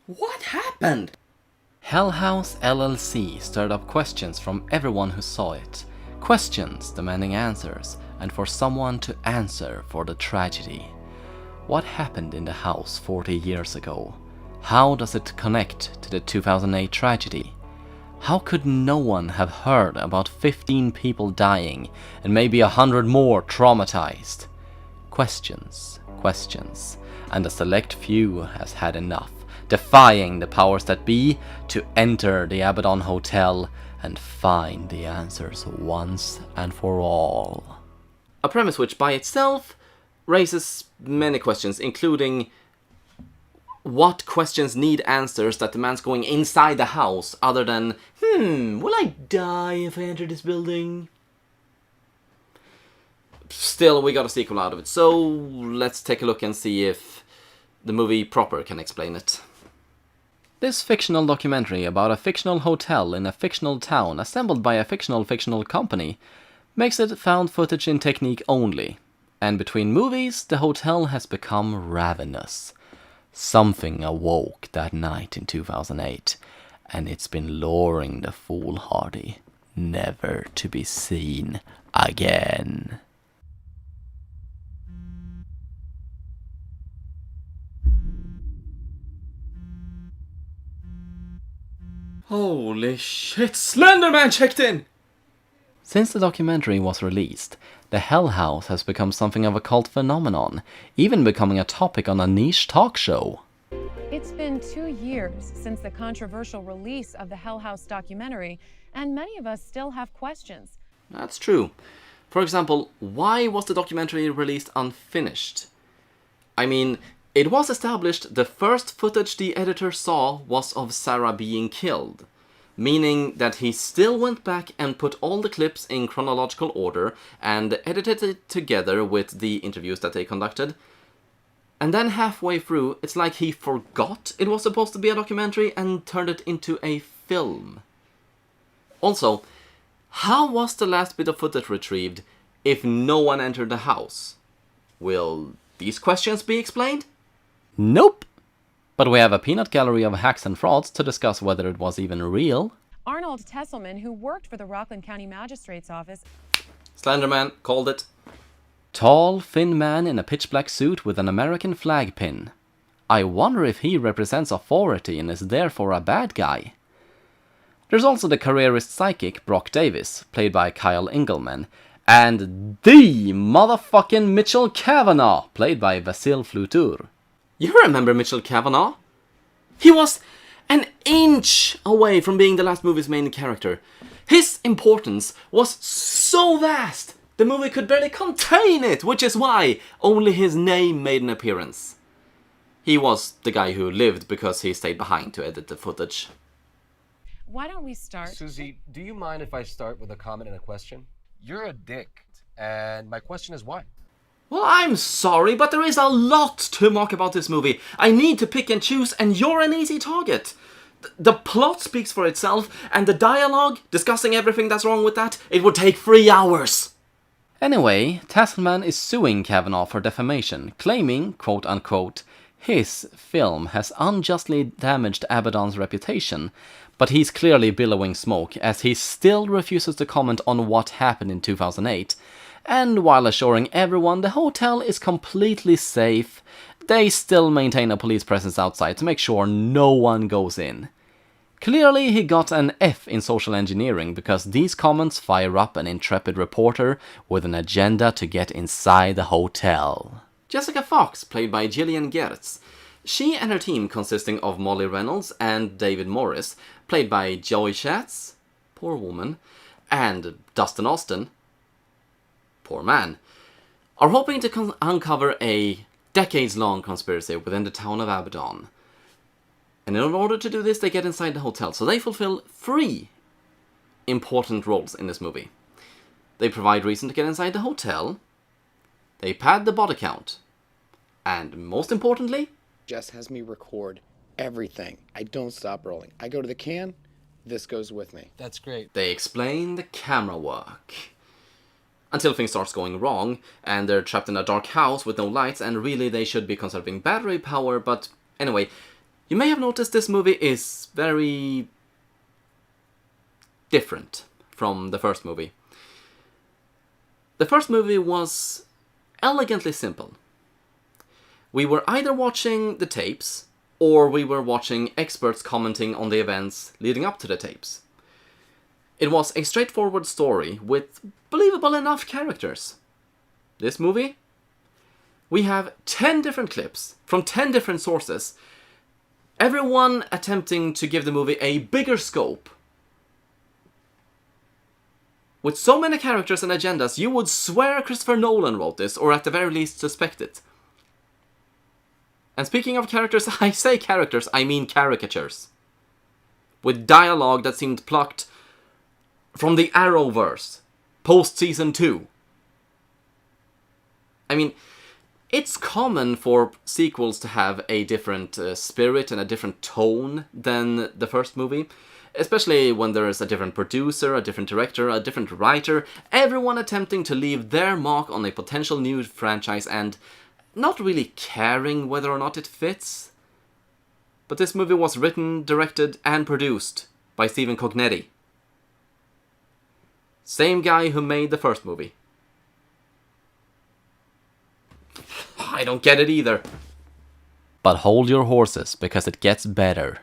What happened? Hell House LLC stirred up questions from everyone who saw it. Questions demanding answers, and for someone to answer for the tragedy. What happened in the house 40 years ago? How does it connect to the 2008 tragedy? How could no one have heard about 15 people dying and maybe 100 more traumatized? Questions, questions, and a select few has had enough, defying the powers that be to enter the Abaddon Hotel and find the answers once and for all. A premise which by itself raises many questions, including what questions need answers that the man's going inside the house other than, will I die if I enter this building? Still, we got a sequel out of it, so let's take a look and see if the movie proper can explain it. This fictional documentary about a fictional hotel in a fictional town assembled by a fictional company makes it found footage in technique only. And between movies, the hotel has become ravenous. Something awoke that night in 2008, and it's been luring the foolhardy, never to be seen again. Holy shit, Slenderman checked in! Since the documentary was released, the Hell House has become something of a cult phenomenon, even becoming a topic on a niche talk show. It's been 2 years since the controversial release of the Hell House documentary, and many of us still have questions. That's true. For example, why was the documentary released unfinished? I mean, it was established the first footage the editor saw was of Sarah being killed, meaning that he still went back and put all the clips in chronological order and edited it together with the interviews that they conducted. And then halfway through, it's like he forgot it was supposed to be a documentary and turned it into a film. Also, how was the last bit of footage retrieved if no one entered the house? Will these questions be explained? Nope! But we have a peanut gallery of hacks and frauds to discuss whether it was even real. Arnold Tesselman, who worked for the Rockland County Magistrate's Office... Slenderman called it. Tall, thin man in a pitch-black suit with an American flag pin. I wonder if he represents authority and is therefore a bad guy. There's also the careerist psychic Brock Davis, played by Kyle Engelman, and the motherfucking Mitchell Cavanaugh, played by Vasil Flutur. You remember Mitchell Cavanaugh? He was an inch away from being the last movie's main character. His importance was so vast, the movie could barely contain it, which is why only his name made an appearance. He was the guy who lived because he stayed behind to edit the footage. Why don't we start? Susie, do you mind if I start with a comment and a question? You're a dick, and my question is why? Well, I'm sorry, but there is a lot to mock about this movie. I need to pick and choose, and you're an easy target. The plot speaks for itself, and the dialogue, discussing everything that's wrong with that, it would take 3 hours. Anyway, Tasselman is suing Kavanaugh for defamation, claiming, quote-unquote, his film has unjustly damaged Abaddon's reputation, but he's clearly billowing smoke as he still refuses to comment on what happened in 2008, and while assuring everyone the hotel is completely safe, they still maintain a police presence outside to make sure no one goes in. Clearly he got an F in social engineering because these comments fire up an intrepid reporter with an agenda to get inside the hotel. Jessica Fox, played by Gillian Gertz. She and her team, consisting of Molly Reynolds and David Morris, played by Joey Schatz, poor woman, and Dustin Austin, poor man, are hoping to uncover a decades-long conspiracy within the town of Abaddon. And in order to do this, they get inside the hotel, so they fulfill 3 important roles in this movie. They provide reason to get inside the hotel, they pad the body count, and most importantly, Jess has me record everything. I don't stop rolling. I go to the can, this goes with me. That's great. they explain the camera work. Until things starts going wrong, and they're trapped in a dark house with no lights, and really they should be conserving battery power, but anyway, You may have noticed this movie is very different from the first movie. The first movie was elegantly simple. We were either watching the tapes, or we were watching experts commenting on the events leading up to the tapes. It was a straightforward story with believable enough characters. This movie? We have 10 different clips from 10 different sources, everyone attempting to give the movie a bigger scope. With so many characters and agendas, you would swear Christopher Nolan wrote this, or at the very least suspect it. And speaking of characters, I say characters, I mean caricatures. With dialogue that seemed plucked from the Arrowverse, post-season 2. I mean, it's common for sequels to have a different spirit and a different tone than the first movie. Especially when there is a different producer, a different director, a different writer, everyone attempting to leave their mark on a potential new franchise and not really caring whether or not it fits. But this movie was written, directed, and produced by Stephen Cognetti. Same guy who made the first movie. I don't get it either. But hold your horses, because it gets better.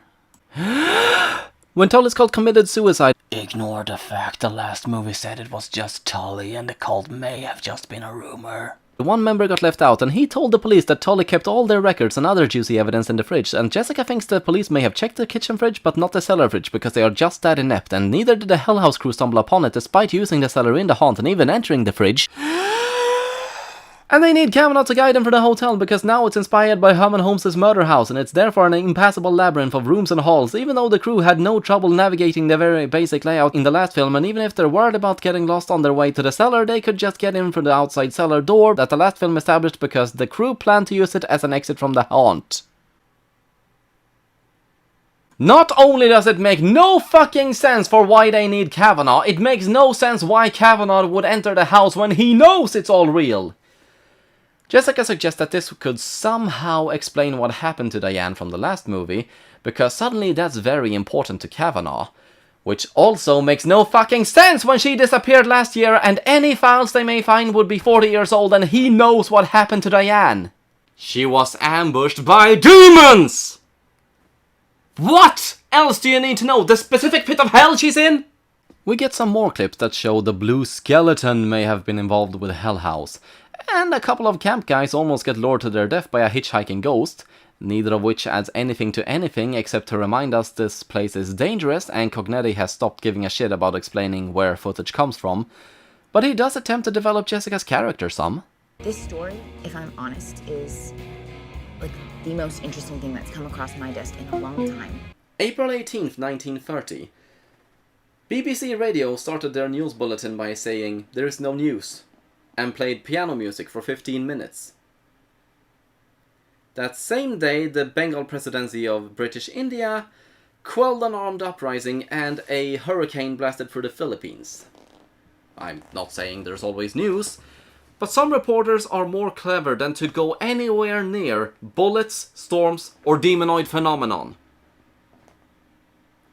When Tully's cult committed suicide, ignore the fact the last movie said it was just Tully and the cult may have just been a rumor. One member got left out and he told the police that Tully kept all their records and other juicy evidence in the fridge, and Jessica thinks the police may have checked the kitchen fridge but not the cellar fridge because they are just that inept, and neither did the Hell House crew stumble upon it despite using the cellar in the haunt and even entering the fridge. And they need Kavanaugh to guide them for the hotel because now it's inspired by Herman Holmes' murder house and it's therefore an impassable labyrinth of rooms and halls, even though the crew had no trouble navigating the very basic layout in the last film, and even if they're worried about getting lost on their way to the cellar, they could just get in from the outside cellar door that the last film established because the crew planned to use it as an exit from the haunt. Not only does it make no fucking sense for why they need Kavanaugh, it makes no sense why Kavanaugh would enter the house when he knows it's all real. Jessica suggests that this could somehow explain what happened to Diane from the last movie, because suddenly that's very important to Kavanaugh. Which also makes no fucking sense when she disappeared last year and any files they may find would be 40 years old and he knows what happened to Diane. She was ambushed by demons! What else do you need to know? The specific pit of hell she's in? We get some more clips that show the blue skeleton may have been involved with Hell House. And a couple of camp guys almost get lured to their death by a hitchhiking ghost, neither of which adds anything to anything except to remind us this place is dangerous and Cognetti has stopped giving a shit about explaining where footage comes from, but he does attempt to develop Jessica's character some. This story, if I'm honest, is like the most interesting thing that's come across my desk in a long time. April 18th, 1930. BBC Radio started their news bulletin by saying, "There is no news," and played piano music for 15 minutes. That same day, the Bengal Presidency of British India quelled an armed uprising and a hurricane blasted through the Philippines. I'm not saying there's always news, but some reporters are more clever than to go anywhere near bullets, storms, or demonoid phenomenon.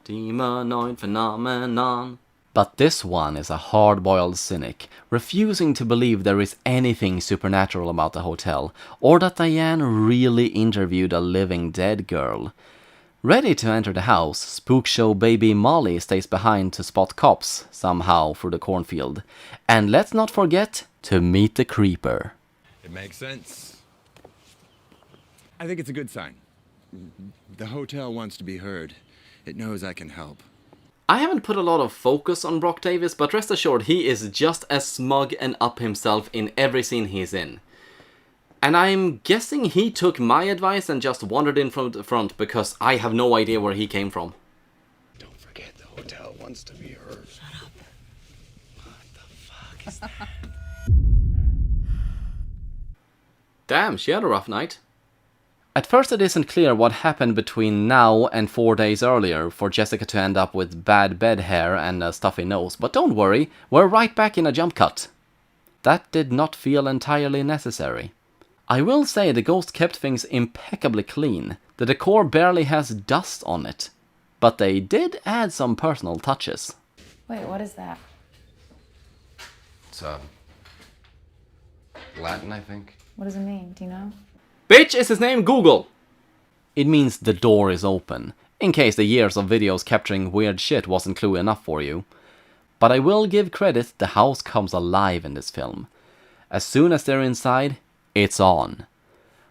Demonoid phenomenon. But this one is a hard-boiled cynic, refusing to believe there is anything supernatural about the hotel, or that Diane really interviewed a living dead girl. Ready to enter the house, spook show baby Molly stays behind to spot cops, somehow through the cornfield. And let's not forget to meet the creeper. It makes sense. I think it's a good sign. The hotel wants to be heard. It knows I can help. I haven't put a lot of focus on Brock Davis, but rest assured he is just as smug and up himself in every scene he's in. And I'm guessing he took my advice and just wandered in from the front because I have no idea where he came from. Don't forget the hotel wants to be heard. Shut up. What the fuck is that? Damn, she had a rough night. At first it isn't clear what happened between now and 4 days earlier for Jessica to end up with bad bed hair and a stuffy nose, but don't worry, we're right back in a jump cut. That did not feel entirely necessary. I will say the ghost kept things impeccably clean. The decor barely has dust on it. But they did add some personal touches. Wait, what is that? It's Latin, I think. What does it mean? Do you know? Bitch, is his name Google? It means the door is open, in case the years of videos capturing weird shit wasn't clue enough for you. But I will give credit, the house comes alive in this film. As soon as they're inside, it's on.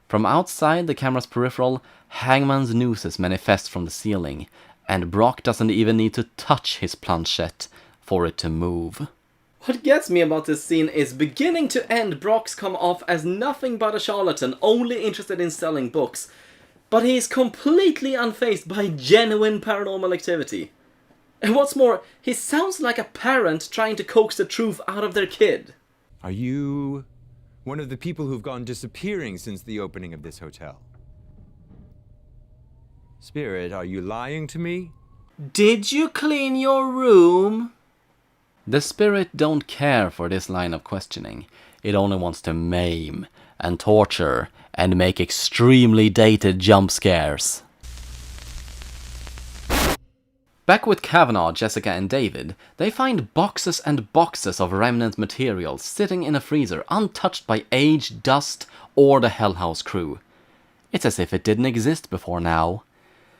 From outside the camera's peripheral, Hangman's nooses manifest from the ceiling, and Brock doesn't even need to touch his planchette for it to move. What gets me about this scene is beginning to end, Brock's come off as nothing but a charlatan, only interested in selling books. But he's completely unfazed by genuine paranormal activity. And what's more, he sounds like a parent trying to coax the truth out of their kid. Are you one of the people who've gone disappearing since the opening of this hotel? Spirit, are you lying to me? Did you clean your room? The spirit don't care for this line of questioning. It only wants to maim and torture and make extremely dated jump scares. Back with Kavanaugh, Jessica and David, they find boxes and boxes of remnant material sitting in a freezer untouched by age, dust or the Hell House crew. It's as if it didn't exist before now.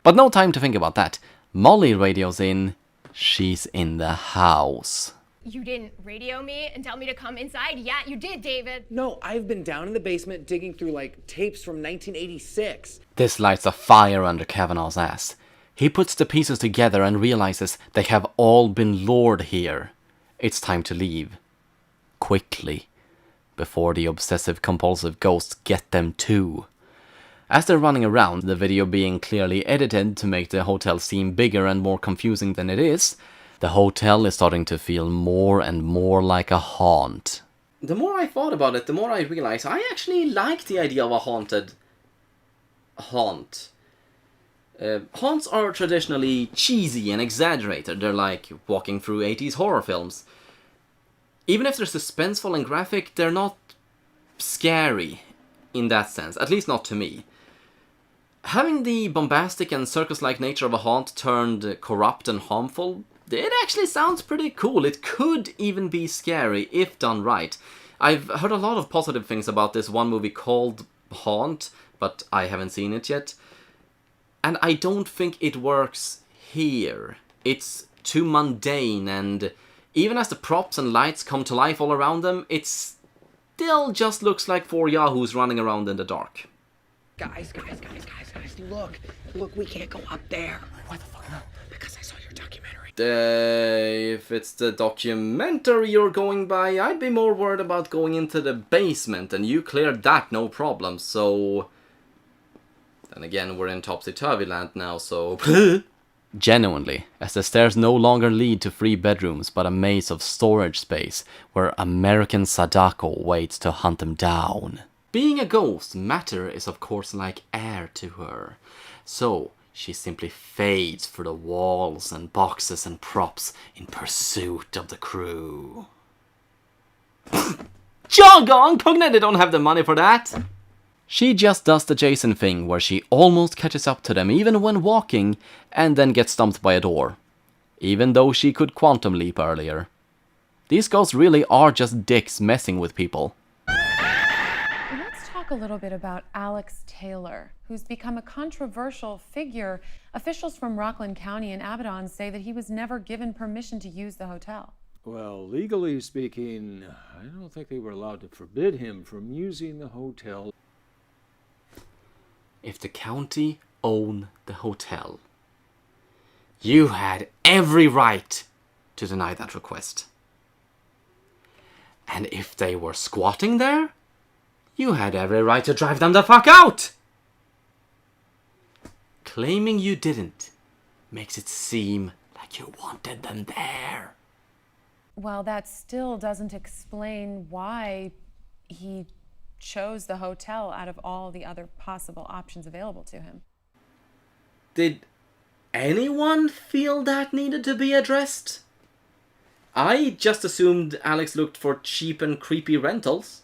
But no time to think about that. Molly radios in. She's in the house. You didn't radio me and tell me to come inside? Yeah, you did, David. No, I've been down in the basement digging through like tapes from 1986. This lights a fire under Kavanaugh's ass. He puts the pieces together and realizes they have all been lured here. It's time to leave. Quickly. Before the obsessive-compulsive ghosts get them too. As they're running around, the video being clearly edited to make the hotel seem bigger and more confusing than it is, the hotel is starting to feel more and more like a haunt. The more I thought about it, the more I realized I actually like the idea of a haunted haunt. Haunts are traditionally cheesy and exaggerated. They're like walking through 80s horror films. Even if they're suspenseful and graphic, they're not scary in that sense, at least not to me. Having the bombastic and circus-like nature of a haunt turned corrupt and harmful, it actually sounds pretty cool. It could even be scary if done right. I've heard a lot of positive things about this one movie called Haunt, but I haven't seen it yet. And I don't think it works here. It's too mundane, and even as the props and lights come to life all around them, it still just looks like four yahoos running around in the dark. Guys, look, we can't go up there. Why the fuck not? Because I saw your documentary. If it's the documentary you're going by, I'd be more worried about going into the basement, and you cleared that no problem, so... Then again, we're in Topsy-Turvy land now, so... Genuinely, as the stairs no longer lead to 3 bedrooms but a maze of storage space where American Sadako waits to hunt them down. Being a ghost, matter is of course like air to her. So, she simply fades through the walls and boxes and props in pursuit of the crew. Joggong! Pugna, they don't have the money for that! She just does the Jason thing where she almost catches up to them even when walking and then gets stumped by a door. Even though she could quantum leap earlier. These ghosts really are just dicks messing with people. Let's talk a little bit about Alex Taylor, who's become a controversial figure. Officials from Rockland County and Abaddon say that he was never given permission to use the hotel. Well, legally speaking, I don't think they were allowed to forbid him from using the hotel. If the county owned the hotel, you had every right to deny that request. And if they were squatting there, you had every right to drive them the fuck out! Claiming you didn't makes it seem like you wanted them there. Well, that still doesn't explain why he chose the hotel out of all the other possible options available to him. Did anyone feel that needed to be addressed? I just assumed Alex looked for cheap and creepy rentals.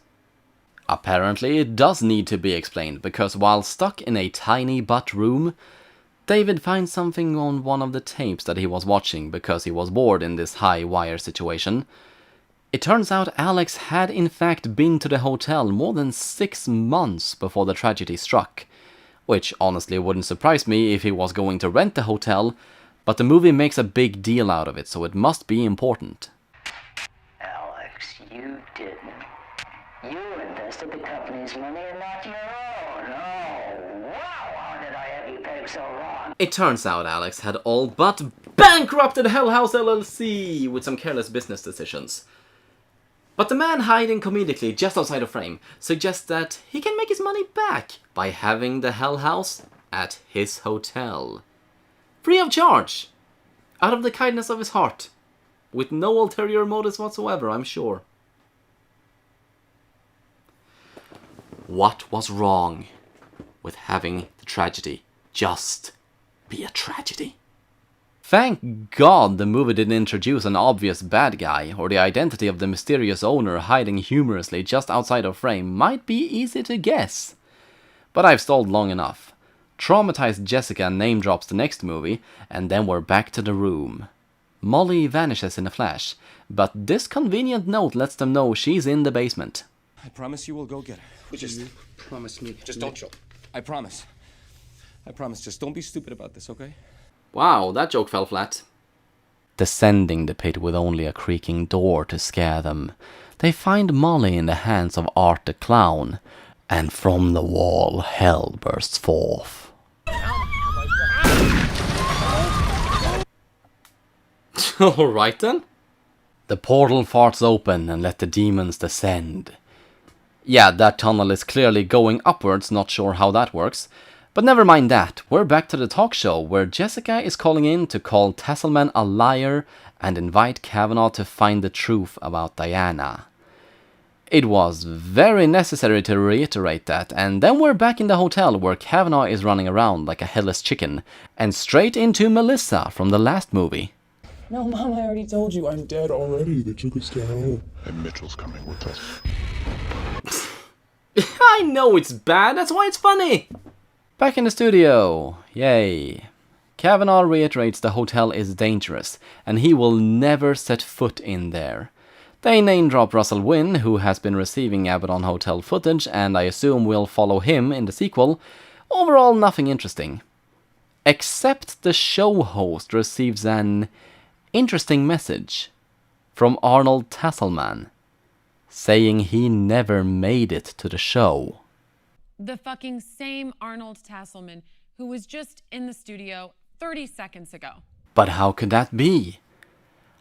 Apparently it does need to be explained, because while stuck in a tiny butt room, David finds something on one of the tapes that he was watching because he was bored in this high wire situation. It turns out Alex had in fact been to the hotel more than 6 months before the tragedy struck, which honestly wouldn't surprise me if he was going to rent the hotel, but the movie makes a big deal out of it, so it must be important. Alex, you didn't. You invested the company's money and not your own. Oh, wow, how did I have you pegged so wrong? It turns out Alex had all but bankrupted Hell House LLC with some careless business decisions. But the man hiding comedically just outside of frame suggests that he can make his money back by having the Hell House at his hotel. Free of charge! Out of the kindness of his heart. With no ulterior motives whatsoever, I'm sure. What was wrong with having the tragedy just be a tragedy? Thank God the movie didn't introduce an obvious bad guy, or the identity of the mysterious owner hiding humorously just outside of frame might be easy to guess. But I've stalled long enough. Traumatized Jessica name drops the next movie, and then we're back to the room. Molly vanishes in a flash, but this convenient note lets them know she's in the basement. I promise you will go get her. Just promise me. Just don't choke. I promise. I promise. Just don't be stupid about this, okay? Wow, that joke fell flat. Descending the pit with only a creaking door to scare them, they find Molly in the hands of Art the Clown, and from the wall hell bursts forth. Alright then. The portal farts open and let the demons descend. Yeah, that tunnel is clearly going upwards, not sure how that works. But never mind that, we're back to the talk show, where Jessica is calling in to call Tasselman a liar and invite Kavanaugh to find the truth about Diana. It was very necessary to reiterate that, and then we're back in the hotel where Kavanaugh is running around like a headless chicken, and straight into Melissa from the last movie. No, Mom, I already told you I'm dead already. They took us down. And Mitchell's coming with us. I know it's bad, that's why it's funny! Back in the studio, yay. Kavanaugh reiterates the hotel is dangerous, and he will never set foot in there. They name drop Russell Wynn, who has been receiving Abaddon Hotel footage, and I assume we'll follow him in the sequel. Overall, nothing interesting. Except the show host receives an interesting message from Arnold Tasselman, saying he never made it to the show. The fucking same Arnold Tasselman who was just in the studio 30 seconds ago. But how could that be?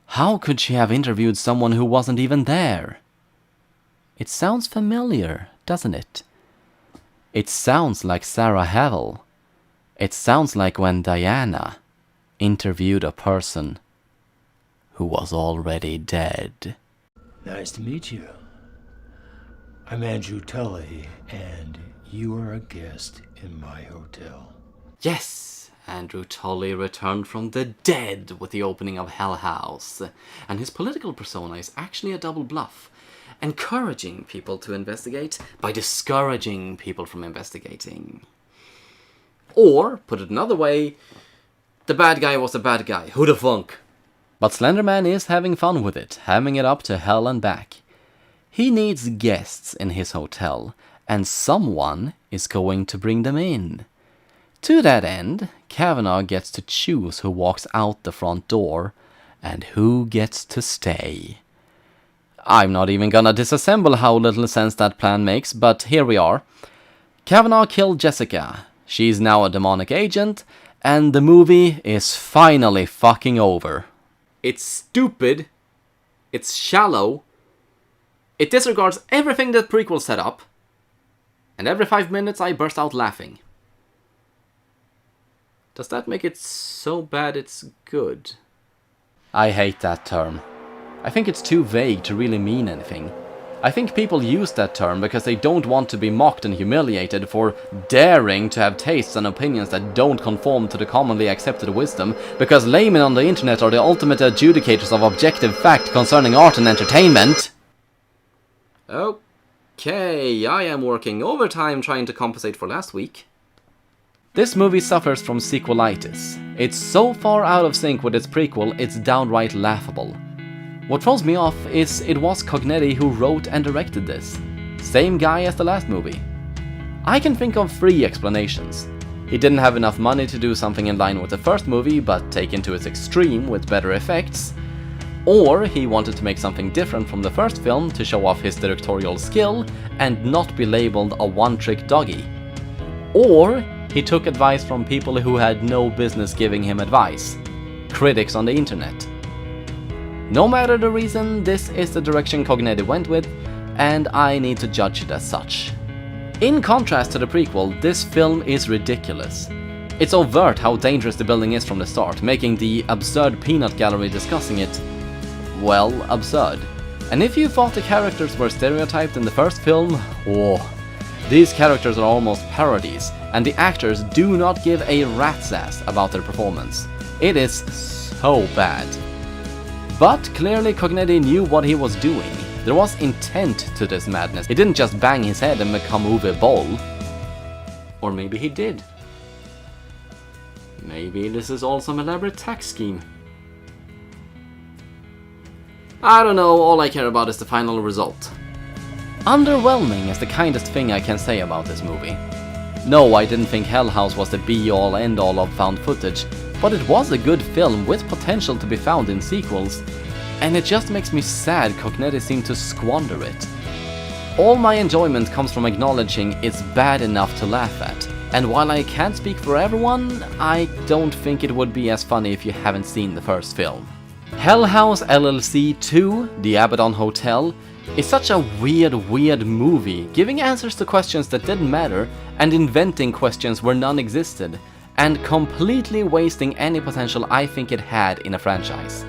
How could she have interviewed someone who wasn't even there? It sounds familiar, doesn't it? It sounds like Sarah Havel. It sounds like when Diana interviewed a person who was already dead. Nice to meet you. I'm Andrew Tully, and you are a guest in my hotel. Yes, Andrew Tully returned from the dead with the opening of Hell House, and his political persona is actually a double bluff, encouraging people to investigate by discouraging people from investigating. Or, put it another way, the bad guy was a bad guy. Who'da thunk? But Slenderman is having fun with it, hamming it up to hell and back. He needs guests in his hotel, and someone is going to bring them in. To that end, Kavanaugh gets to choose who walks out the front door, and who gets to stay. I'm not even gonna disassemble how little sense that plan makes, but here we are. Kavanaugh killed Jessica. She's now a demonic agent, and the movie is finally fucking over. It's stupid. It's shallow. It disregards everything that prequel set up. And every 5 minutes I burst out laughing. Does that make it so bad it's good? I hate that term. I think it's too vague to really mean anything. I think people use that term because they don't want to be mocked and humiliated for daring to have tastes and opinions that don't conform to the commonly accepted wisdom, because laymen on the internet are the ultimate adjudicators of objective fact concerning art and entertainment. Okay, I am working overtime trying to compensate for last week. This movie suffers from sequelitis. It's so far out of sync with its prequel, it's downright laughable. What throws me off is it was Cognetti who wrote and directed this. Same guy as the last movie. I can think of 3 explanations. He didn't have enough money to do something in line with the first movie, but taken to its extreme with better effects. Or he wanted to make something different from the first film to show off his directorial skill and not be labeled a one-trick doggy. Or he took advice from people who had no business giving him advice. Critics on the internet. No matter the reason, this is the direction Cognetti went with, and I need to judge it as such. In contrast to the prequel, this film is ridiculous. It's overt how dangerous the building is from the start, making the absurd peanut gallery discussing it, well, absurd. And if you thought the characters were stereotyped in the first film, these characters are almost parodies, and the actors do not give a rat's ass about their performance. It is so bad. But clearly Cognetti knew what he was doing. There was intent to this madness. He didn't just bang his head and become Uwe Boll. Or maybe he did. Maybe this is all some elaborate tax scheme. I don't know, all I care about is the final result. Underwhelming is the kindest thing I can say about this movie. No, I didn't think Hell House was the be-all end-all of found footage, but it was a good film with potential to be found in sequels, and it just makes me sad Cognetti seemed to squander it. All my enjoyment comes from acknowledging it's bad enough to laugh at, and while I can't speak for everyone, I don't think it would be as funny if you haven't seen the first film. Hell House LLC 2, The Abaddon Hotel, is such a weird movie, giving answers to questions that didn't matter and inventing questions where none existed, and completely wasting any potential I think it had in a franchise.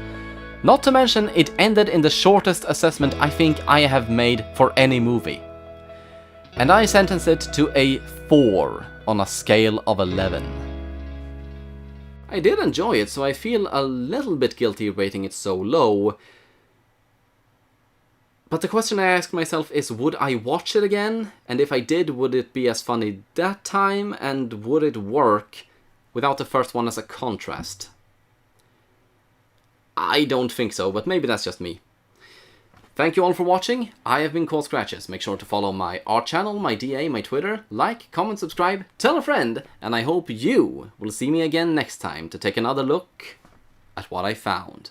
Not to mention, it ended in the shortest assessment I think I have made for any movie. And I sentence it to a 4 on a scale of 11. I did enjoy it, so I feel a little bit guilty rating it so low. But the question I ask myself is, would I watch it again? And if I did, would it be as funny that time? And would it work without the first one as a contrast? I don't think so, but maybe that's just me. Thank you all for watching. I have been Cold Scratches. Make sure to follow my art channel, my DA, my Twitter, like, comment, subscribe, tell a friend, and I hope you will see me again next time to take another look at what I found.